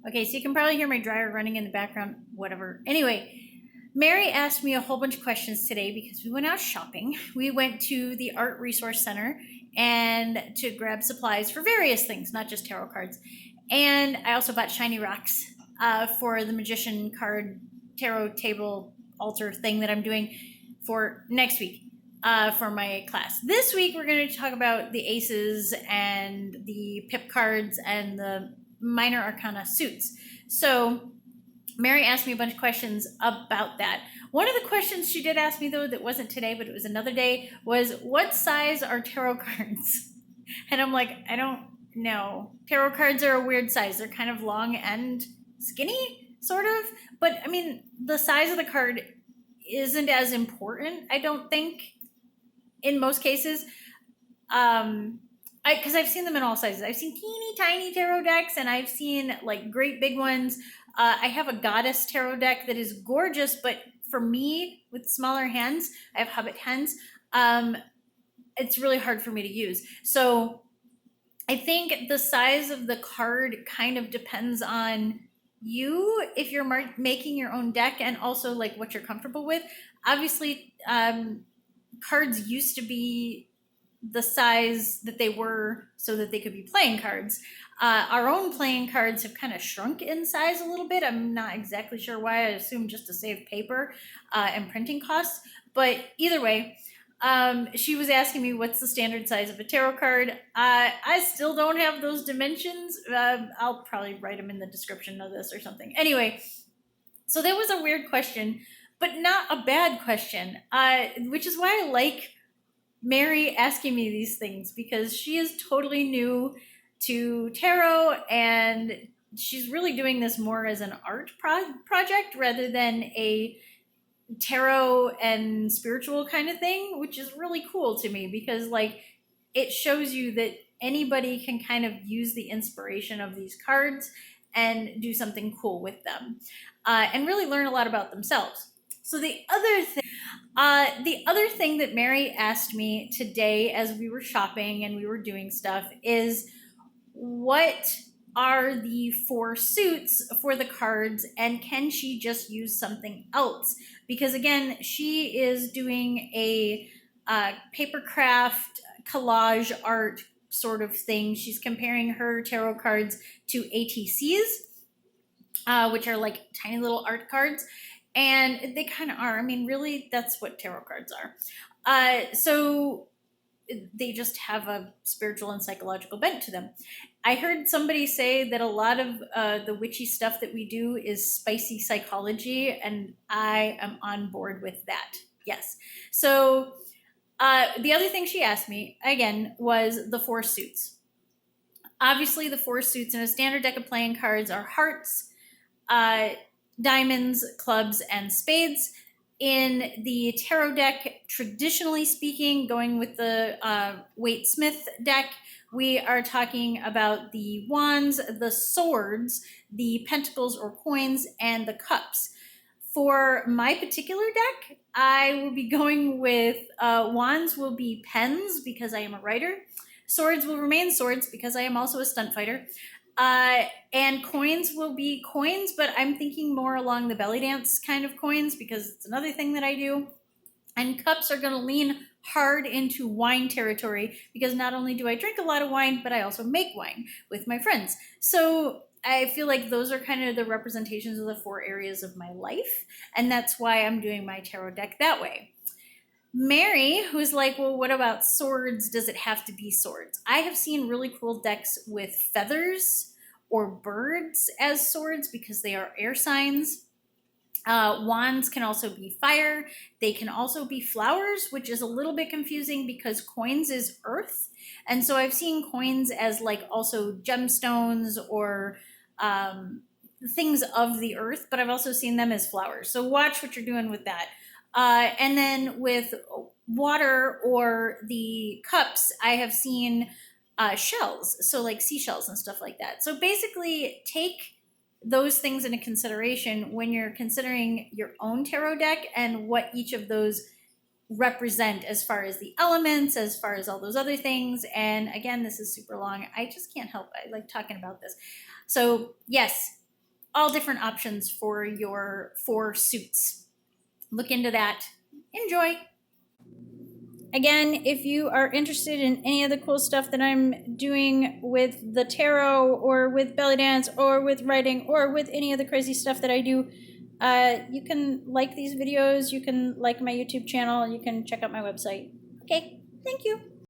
Okay, so you can probably hear my dryer running in the background, whatever. Anyway, Mary asked me a whole bunch of questions today because we went out shopping. We went to the Art Resource Center and to grab supplies for various things, not just tarot cards. And I also bought shiny rocks for the magician card tarot table altar thing that I'm doing for next week for my class. This week we're going to talk about the aces and the pip cards and the minor arcana suits. So Mary asked me a bunch of questions about that. One of the questions she did ask me, though, that wasn't today, but it was another day, was what size are tarot cards? And I'm like, I don't know. Tarot cards are a weird size. They're kind of long and skinny, sort of. But I mean, the size of the card isn't as important, I don't think, in most cases. Because I've seen them in all sizes. I've seen teeny tiny tarot decks, and I've seen like great big ones. I have a goddess tarot deck that is gorgeous, but for me, with smaller hands, I have hobbit hands. It's really hard for me to use. So I think the size of the card kind of depends on you, if you're making your own deck, and also like what you're comfortable with. Obviously, cards used to be the size that they were so that they could be playing cards. Our own playing cards have kind of shrunk in size a little bit. I'm not exactly sure why. I assume just to save paper and printing costs. But either way, she was asking me what's the standard size of a tarot card. I still don't have those dimensions. I'll probably write them in the description of this or something. Anyway, so that was a weird question, but not a bad question, which is why I like Mary asking me these things, because she is totally new to tarot, and she's really doing this more as an art project rather than a tarot and spiritual kind of thing, which is really cool to me, because like it shows you that anybody can kind of use the inspiration of these cards and do something cool with them and really learn a lot about themselves. So the other thing that Mary asked me today as we were shopping and we were doing stuff is, what are the 4 suits for the cards, and can she just use something else? Because again, she is doing a paper craft collage art sort of thing. She's comparing her tarot cards to ATCs, which are like tiny little art cards. And they kind of are. I mean, really, that's what tarot cards are. So they just have a spiritual and psychological bent to them. I heard somebody say that a lot of the witchy stuff that we do is spicy psychology, and I am on board with that. Yes. So the other thing she asked me, again, was the 4 suits. Obviously, the 4 suits in a standard deck of playing cards are hearts, diamonds, clubs, and spades. In the tarot deck, traditionally speaking, going with the Waite Smith deck, we are talking about the wands, the swords, the pentacles or coins, and the cups. For my particular deck, I will be going with wands will be pens, because I am a writer. Swords will remain swords, because I am also a stunt fighter. And coins will be coins, but I'm thinking more along the belly dance kind of coins, because it's another thing that I do. And cups are going to lean hard into wine territory, because not only do I drink a lot of wine, but I also make wine with my friends. So I feel like those are kind of the representations of the 4 areas of my life, and that's why I'm doing my tarot deck that way. Mary, who's like, well, what about swords? Does it have to be swords? I have seen really cool decks with feathers or birds as swords, because they are air signs. Wands can also be fire. They can also be flowers, which is a little bit confusing because coins is earth. And so I've seen coins as like also gemstones or things of the earth, but I've also seen them as flowers. So watch what you're doing with that. And then with water or the cups, I have seen shells, so like seashells and stuff like that. So basically take those things into consideration when you're considering your own tarot deck and what each of those represent as far as the elements, as far as all those other things. And again, this is super long. I just can't help it. I like talking about this. So yes, all different options for your 4 suits. Look into that. Enjoy. Again, if you are interested in any of the cool stuff that I'm doing with the tarot or with belly dance or with writing or with any of the crazy stuff that I do, you can like these videos, you can like my YouTube channel, you can check out my website. Okay, thank you.